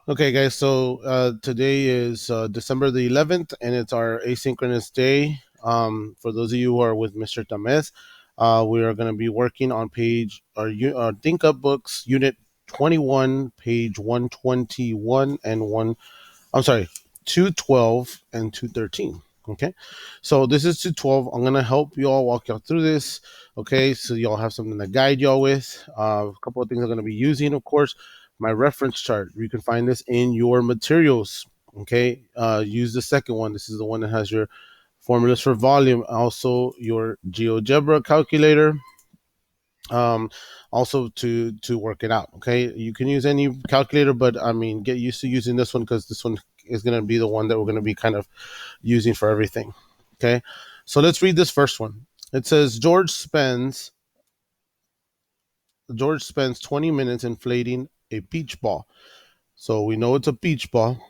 Okay, guys. So today is December the 11th, and it's our asynchronous day. For those of you who are with Mr. Tamez, we are going to be working on our Think Up Books, Unit 21, page 121 and one. I'm sorry, 212 and 213. Okay, so this is 212. I'm gonna help you all walk y'all through this. Okay, so y'all have something to guide y'all with. A couple of things I'm gonna be using, of course, my reference chart. You can find this in your materials. Okay, use the second one. This is the one that has your formulas for volume, also your GeoGebra calculator, um also to work it out. Okay, you can use any calculator, but I mean, get used to using this one because this one is going to be the one that we're going to be kind of using for everything. Okay, so let's read this first one. It says George spends 20 minutes inflating a beach ball. So we know it's a beach ball.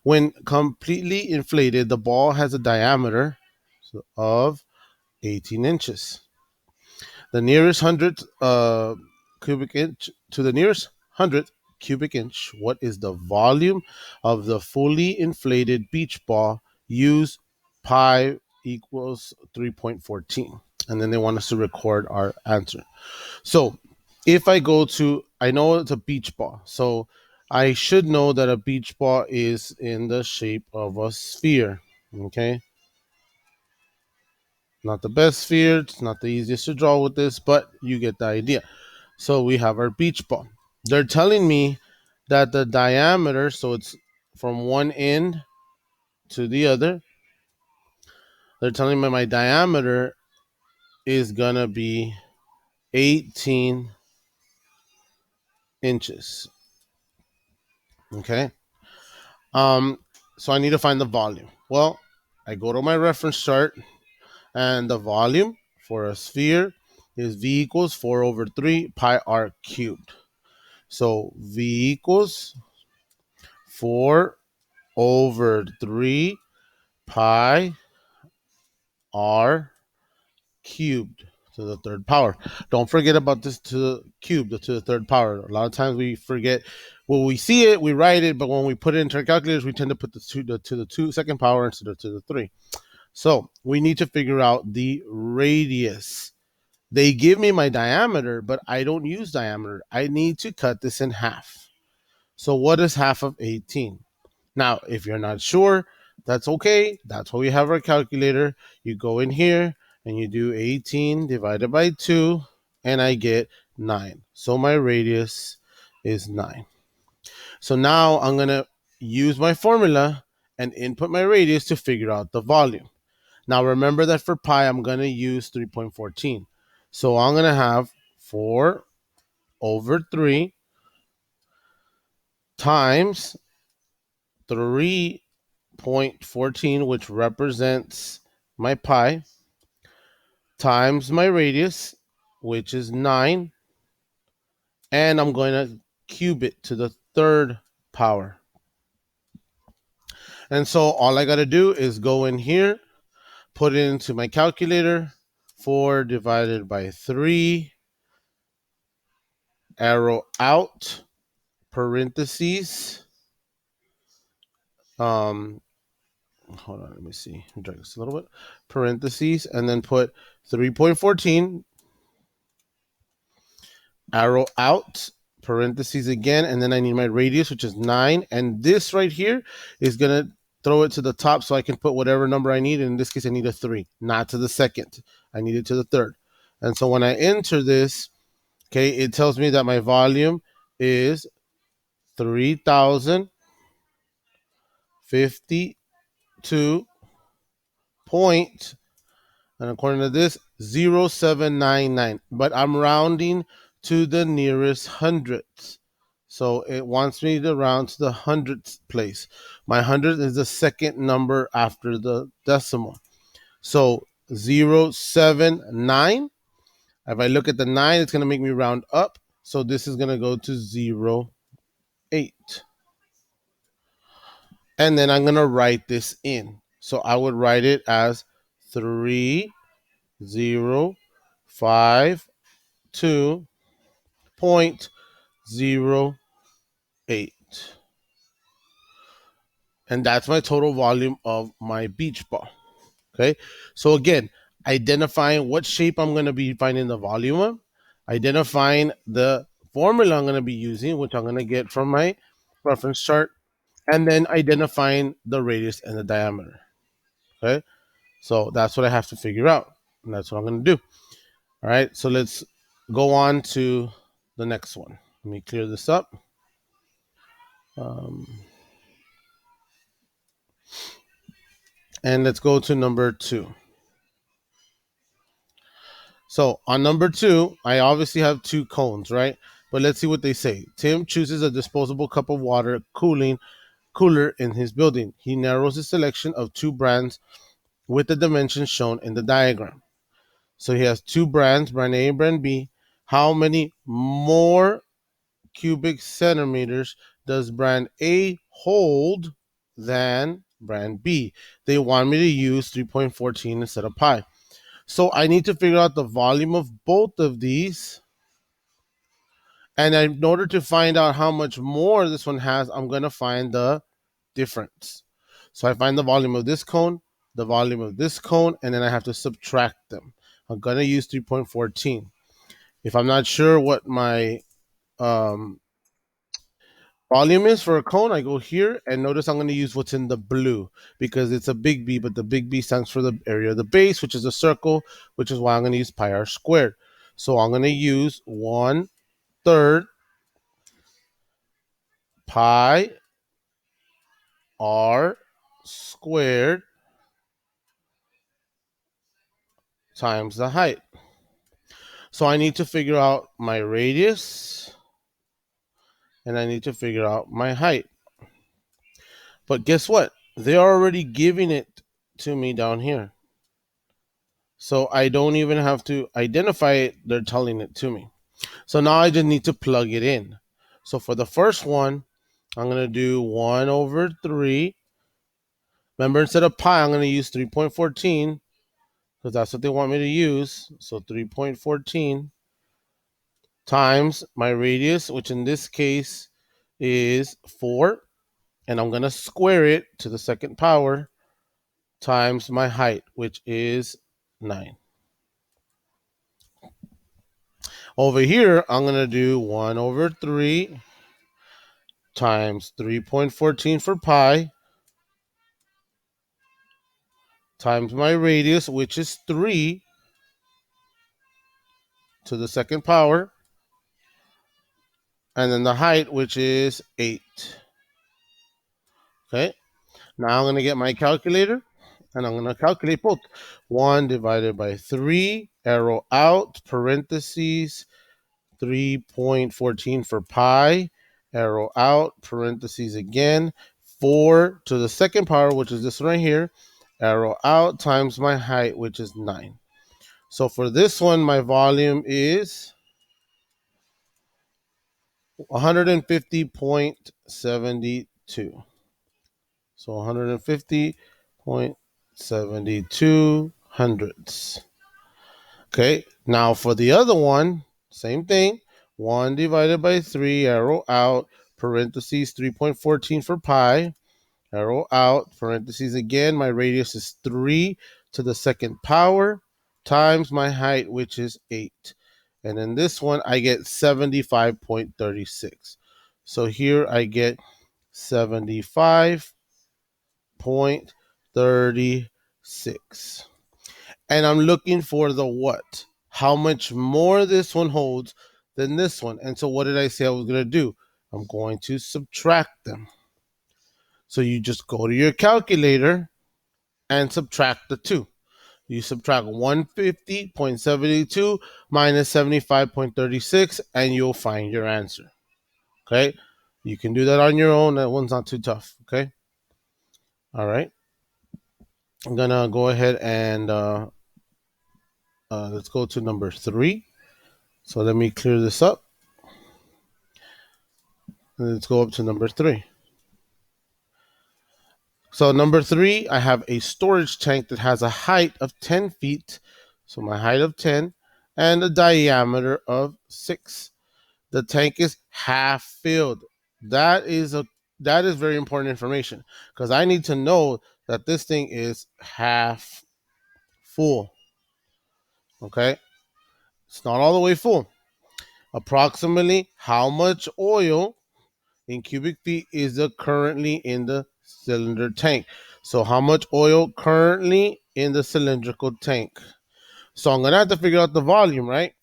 When completely inflated, the ball has a diameter of 18 inches. The nearest hundredth cubic inch to the nearest hundredth cubic inch. What is the volume of the fully inflated beach ball? Use pi equals 3.14. And then they want us to record our answer. So if I go to, I know it's a beach ball. So I should know that a beach ball is in the shape of a sphere. Okay. Not the best sphere. It's not the easiest to draw with this, but you get the idea. So we have our beach ball. They're telling me that the diameter, so it's from one end to the other, they're telling me my diameter is going to be 18 inches. Okay. Um, so I need to find the volume. Well, I go to my reference chart, and the volume for a sphere is V equals 4 over 3 pi r cubed. So V equals 4 over 3 pi r cubed to the third power. Don't forget about this to the cube, to the third power. A lot of times we forget. When we see it, we write it, but when we put it into our calculators, we tend to put to the two second power instead of to the three. So we need to figure out the radius. They give me my diameter, but I don't use diameter. I need to cut this in half. So what is half of 18? Now, if you're not sure, that's okay. That's why we have our calculator. You go in here and you do 18 divided by 2, and I get 9. So my radius is 9. So now I'm going to use my formula and input my radius to figure out the volume. Now remember that for pi, I'm going to use 3.14. So I'm going to have 4 over 3 times 3.14, which represents my pi, times my radius, which is 9, and I'm going to cube it to the third power. And so all I got to do is go in here, put it into my calculator. 4 divided by 3, arrow out, parentheses. Hold on, let me see. Drag this a little bit. Parentheses, and then put 3.14, arrow out, parentheses again, and then I need my radius, which is 9. And this right here is going to throw it to the top so I can put whatever number I need. And in this case, I need a 3, not to the second. I need it to the third. And so when I enter this, okay, it tells me that my volume is 3,052 point, and according to this, 0799. But I'm rounding to the nearest hundredth. So it wants me to round to the hundredth place. My hundredth is the second number after the decimal. So 079. If I look at the 9, it's going to make me round up. So this is going to go to 08. And then I'm going to write this in. So I would write it as 3052.08. 8. And that's my total volume of my beach ball. Okay. So again, identifying what shape I'm going to be finding the volume of, identifying the formula I'm going to be using, which I'm going to get from my reference chart, and then identifying the radius and the diameter. Okay. So that's what I have to figure out. And that's what I'm going to do. All right. So let's go on to the next one. Let me clear this up. Um, and let's go to number 2. So on number 2, I obviously have 2 cones, right? But let's see what they say. Tim chooses a disposable cup of water cooler in his building. He narrows his selection of 2 brands with the dimensions shown in the diagram. So he has 2 brands, brand A and brand B. How many more cubic centimeters does brand A hold than brand B? They want me to use 3.14 instead of pi. So I need to figure out the volume of both of these. And in order to find out how much more this one has, I'm going to find the difference. So I find the volume of this cone, the volume of this cone, and then I have to subtract them. I'm going to use 3.14. If I'm not sure what my volume is for a cone, I go here and notice I'm going to use what's in the blue because it's a big B, but the big B stands for the area of the base, which is a circle, which is why I'm going to use pi r squared. So I'm going to use 1/3 pi r squared times the height. So I need to figure out my radius and I need to figure out my height. But guess what? They're already giving it to me down here. So I don't even have to identify it. They're telling it to me. So now I just need to plug it in. So for the first one, I'm going to do 1/3. Remember, instead of pi, I'm going to use 3.14 because that's what they want me to use. So 3.14 times my radius, which in this case is 4. And I'm going to square it to the second power times my height, which is 9. Over here, I'm going to do 1/3 times 3.14 for pi times my radius, which is 3 to the second power, and then the height, which is 8. Okay, now I'm going to get my calculator, and I'm going to calculate both. 1 divided by 3, arrow out, parentheses, 3.14 for pi, arrow out, parentheses again, 4 to the second power, which is this right here, arrow out, times my height, which is 9. So for this one, my volume is 150.72. So 150.72 hundredths. Okay, now for the other one, same thing. 1 divided by 3, arrow out, parentheses 3.14 for pi, arrow out, parentheses again. My radius is 3 to the second power times my height, which is 8. And in this one, I get 75.36. So here I get 75.36. And I'm looking for the what? How much more this one holds than this one. And so what did I say I was going to do? I'm going to subtract them. So you just go to your calculator and subtract the 2. You subtract 150.72 minus 75.36 and you'll find your answer. Okay? You can do that on your own. That one's not too tough. Okay? All right. I'm going to go ahead and let's go to number 3. So let me clear this up. Let's go up to number 3. So number 3, I have a storage tank that has a height of 10 feet. So my height of 10 and a diameter of 6. The tank is half filled. That is a that is very important information because I need to know that this thing is half full. Okay, it's not all the way full. Approximately how much oil in cubic feet is there currently in the cylinder tank? So how much oil currently in the cylindrical tank? So I'm gonna have to figure out the volume, right?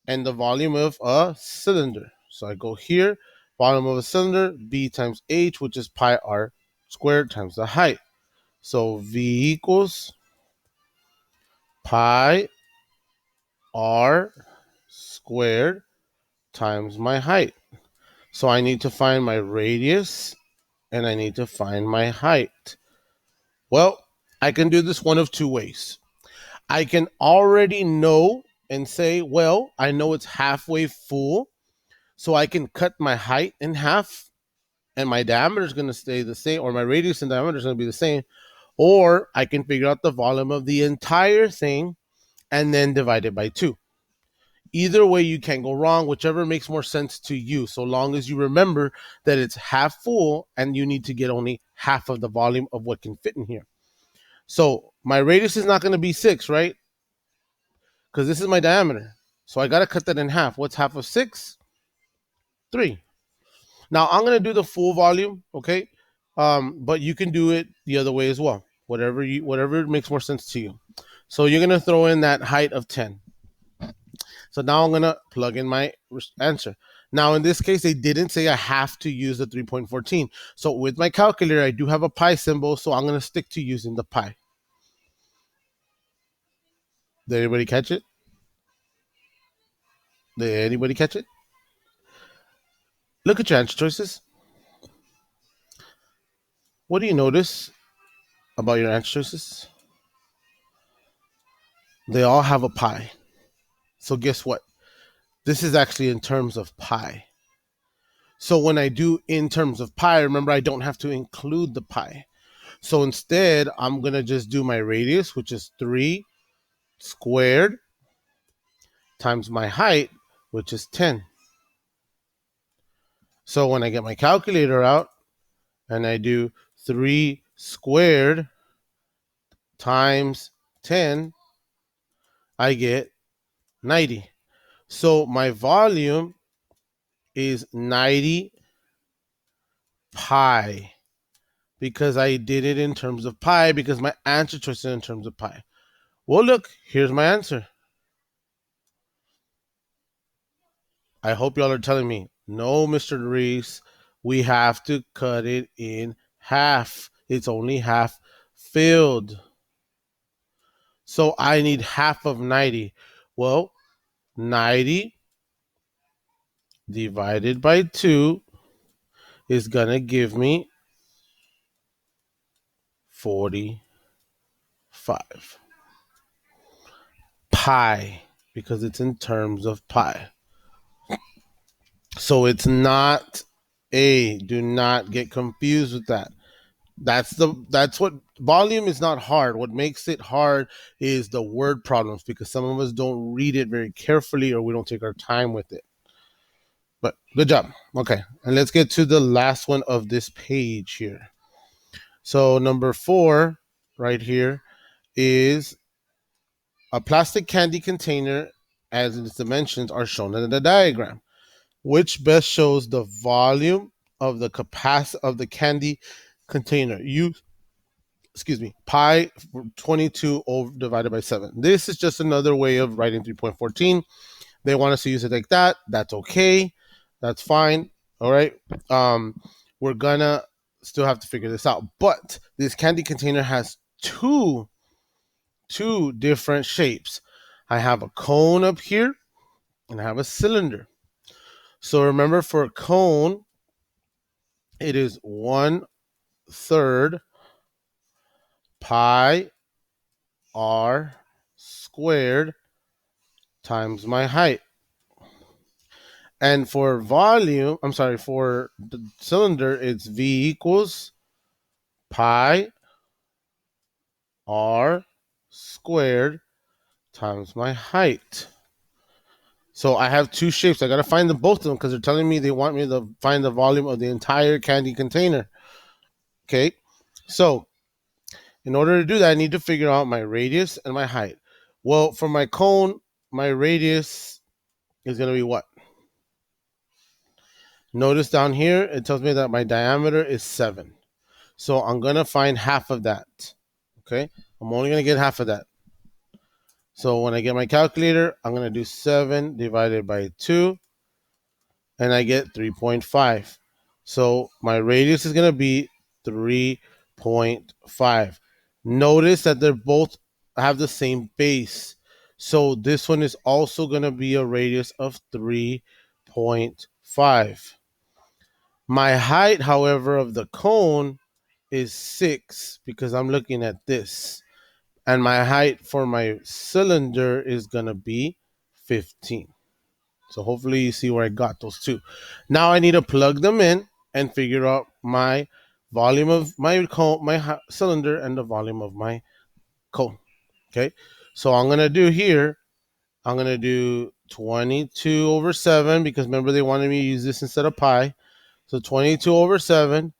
And the volume of a cylinder. So I go here, volume of a cylinder, B times H, which is pi r squared times the height. So V equals pi r squared times my height. So I need to find my radius and I need to find my height. Well, I can do this one of two ways. I can already know and say, well, I know it's halfway full, so I can cut my height in half and my diameter is going to stay the same, or my radius and diameter is going to be the same. Or I can figure out the volume of the entire thing and then divide it by two. Either way, you can't go wrong, whichever makes more sense to you, so long as you remember that it's half full and you need to get only half of the volume of what can fit in here. So my radius is not going to be 6, right? Because this is my diameter. So I got to cut that in half. What's half of 6? 3. Now I'm going to do the full volume, okay? But you can do it the other way as well. Whatever makes more sense to you. So you're going to throw in that height of 10. So now I'm going to plug in my answer. Now, in this case, they didn't say I have to use the 3.14. So with my calculator, I do have a pi symbol, so I'm going to stick to using the pi. Did anybody catch it? Did anybody catch it? Look at your answer choices. What do you notice about your answer choices? They all have a pi. So guess what? This is actually in terms of pi. So when I do in terms of pi, remember I don't have to include the pi. So instead, I'm going to just do my radius, which is 3 squared times my height, which is 10. So when I get my calculator out and I do 3 squared times 10, I get 90. So my volume is 90 pi because I did it in terms of pi because my answer choice is in terms of pi. Well, look, here's my answer. I hope y'all are telling me, no, Mr. Reese, we have to cut it in half. It's only half filled. So I need half of 90. Well, 90 divided by 2 is going to give me 45 pi because it's in terms of pi. So it's not A. Do not get confused with that. That's what volume is not hard. What makes it hard is the word problems because some of us don't read it very carefully or we don't take our time with it. But good job. Okay. And let's get to the last one of this page here. So number 4 right here is a plastic candy container as its dimensions are shown in the diagram. Which best shows the volume of the capacity of the candy container? Pi 22 over divided by 7. This is just another way of writing 3.14. They want us to use it like that. That's okay. That's fine. All right. We're gonna still have to figure this out. But this candy container has two different shapes. I have a cone up here and I have a cylinder. So remember, for a cone, it is 1/3 pi r squared times my height. And for volume, I'm sorry, for the cylinder, it's V equals pi r squared times my height. So I have two shapes. I got to find them both of them because they're telling me they want me to find the volume of the entire candy container. Okay. So in order to do that, I need to figure out my radius and my height. Well, for my cone, my radius is going to be what? Notice down here, it tells me that my diameter is 7. So I'm going to find half of that. Okay. I'm only going to get half of that. So when I get my calculator, I'm going to do 7 divided by 2, and I get 3.5. So my radius is going to be 3.5. Notice that they're both have the same base. So this one is also going to be a radius of 3.5. My height, however, of the cone is 6 because I'm looking at this. And my height for my cylinder is going to be 15. So hopefully you see where I got those two. Now I need to plug them in and figure out my volume of my cone, cylinder, and the volume of my cone. Okay. So I'm going to do here, I'm going to do 22 over 7 because remember they wanted me to use this instead of pi. So 22 over 7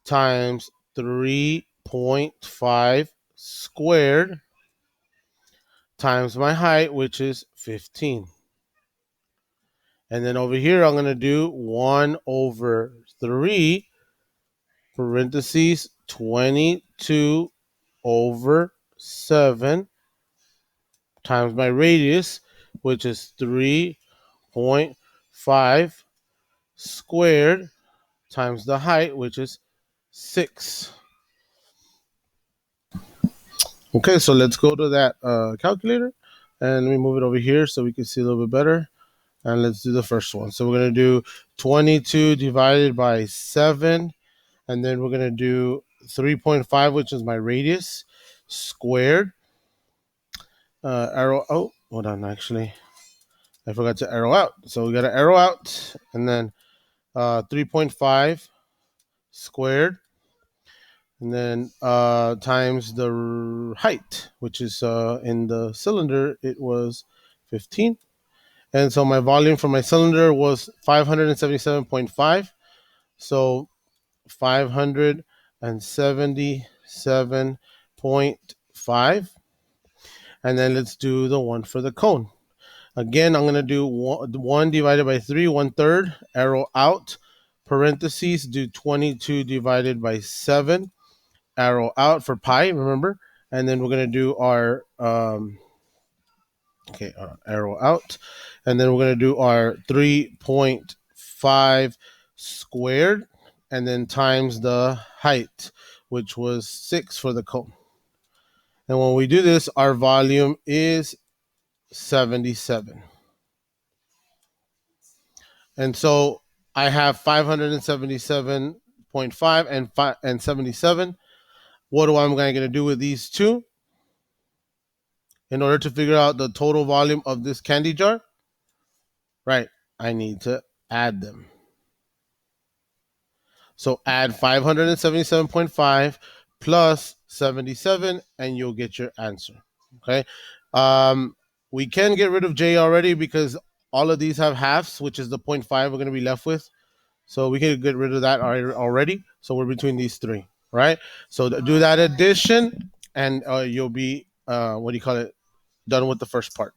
times 3.5 squared times my height, which is 15. And then over here, I'm going to do 1 over 3 parentheses 22 over 7 times my radius, which is 3.5 squared times the height, which is 6. Okay, so let's go to that calculator and let me move it over here so we can see a little bit better. And let's do the first one. So we're going to do 22 divided by 7. And then we're going to do 3.5, which is my radius, squared. Arrow. Oh, hold on. Actually, I forgot to arrow out. So we got to arrow out. And then 3.5 squared. And then times the height, which is in the cylinder, it was 15. And so my volume for my cylinder was 577.5. So 577.5. And then let's do the one for the cone. Again, I'm going to do 1 divided by 3, 1/3, arrow out, parentheses, do 22 divided by 7, arrow out for pi, remember? And then we're going to do our, arrow out. And then we're going to do our 3.5 squared, and then times the height, which was 6 for the cone. And when we do this, our volume is 77. And so I have 577.5 and 77. What am I going to do with these two in order to figure out the total volume of this candy jar? Right, I need to add them. So add 577.5 plus 77 and you'll get your answer. Okay. We can get rid of J already because all of these have halves, which is the 0.5 we're going to be left with. So we can get rid of that already. So we're between these three, right? So do that addition and you'll be, done with the first part.